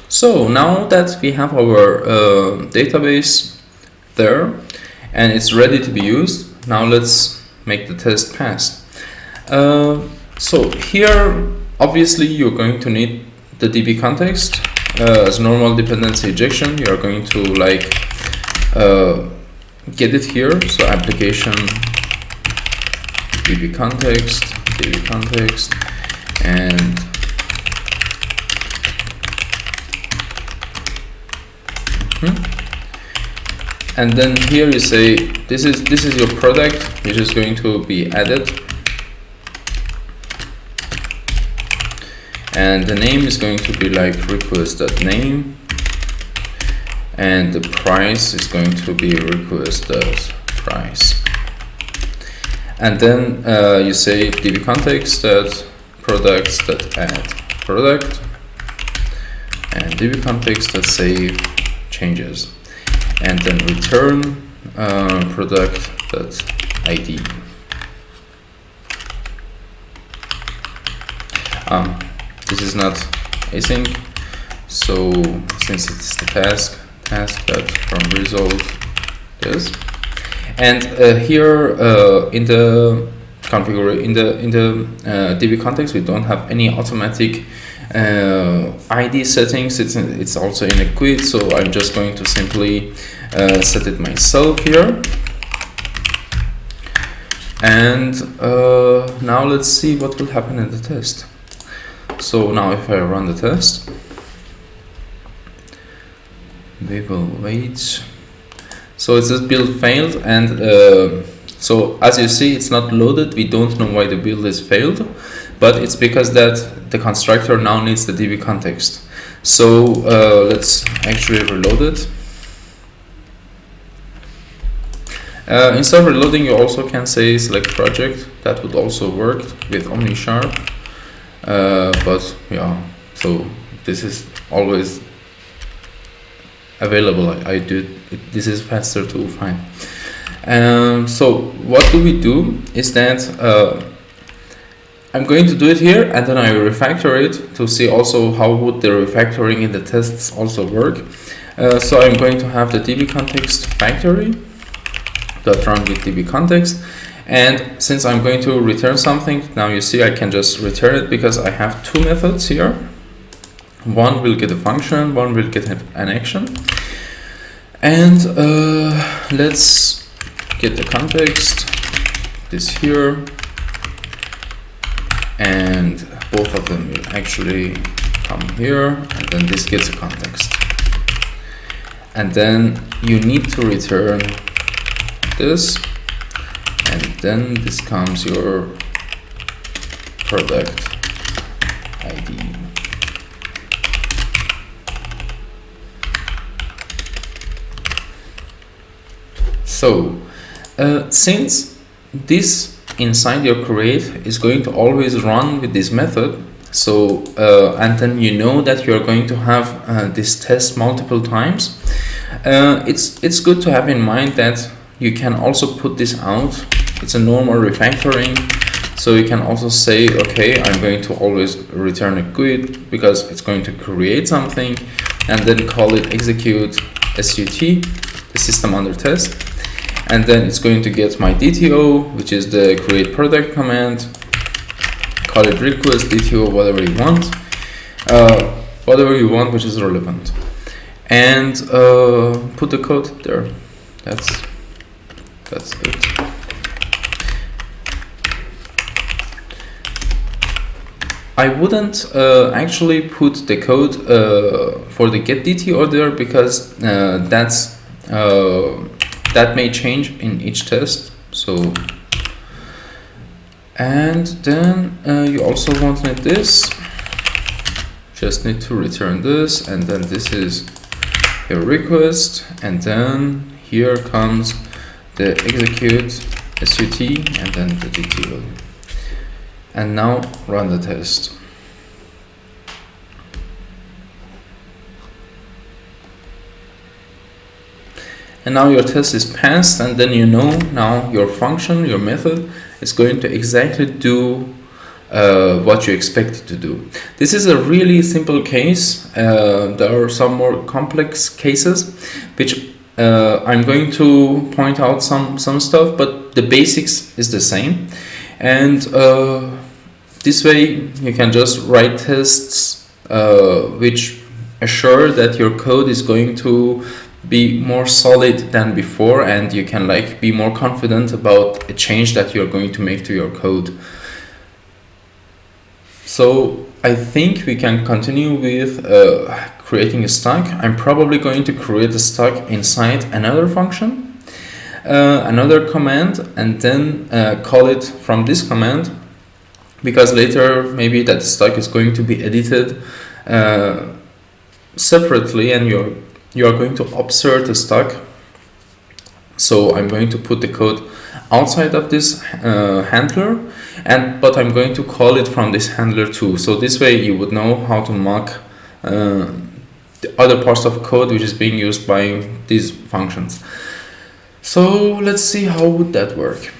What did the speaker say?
So now that we have our database there and it's ready to be used, now let's make the test pass. So here obviously you're going to need the DB context. As normal dependency injection, you're going to like get it here. So application DB context, and and then here you say this is your product, which is going to be added, and the name is going to be like request.name, and the price is going to be request.price. And then you say db context that products.add product, and db context that save changes, and then return product.id. This is not async, so since it's the task that from result this, and here in the configuration in the DB context we don't have any automatic ID settings. It's also in a quit, so I'm just going to simply set it myself here. And now let's see what will happen in the test. So now if I run the test, we will wait. So it says build failed, and so as you see it's not loaded. We don't know why the build is failed, but it's because that the constructor now needs the DB context. So let's actually reload it. Instead of reloading, you also can say select project. That would also work with OmniSharp. But yeah, so this is always available. I do it, this is faster to find. So what do we do is that I'm going to do it here, and then I refactor it to see also how would the refactoring in the tests also work. So I'm going to have the db context factory that run with db context, and since I'm going to return something, now you see I can just return it because I have two methods here. One will get a function, one will get an action. And let's get the context, this here, and both of them will actually come here, and then this gets a context. And then you need to return this, and then this comes your product ID. So since this inside your create is going to always run with this method, so and then you know that you're going to have this test multiple times, it's good to have in mind that you can also put this out. It's a normal refactoring, so you can also say, okay, I'm going to always return a quit because it's going to create something, and then call it execute SUT, the system under test, and then it's going to get my DTO, which is the create product command, call it request DTO, whatever you want, which is relevant, and put the code there. That's it. I wouldn't actually put the code for the get DTO there because that may change in each test. So, and then you also won't need this. Just need to return this, and then this is your request, and then here comes the execute SUT and then the DTO. And now run the test. And now your test is passed, and then you know now your function, your method is going to exactly do what you expect it to do. This is a really simple case. There are some more complex cases which I'm going to point out some stuff, but the basics is the same. And this way you can just write tests which assure that your code is going to be more solid than before, and you can like be more confident about a change that you're going to make to your code. So I think we can continue with creating a stack. I'm probably going to create a stack inside another function, another command, and then call it from this command, because later maybe that stack is going to be edited separately, and you are going to observe the stack. So I'm going to put the code outside of this handler, but I'm going to call it from this handler too. So this way you would know how to mock the other parts of code which is being used by these functions. So let's see how would that work.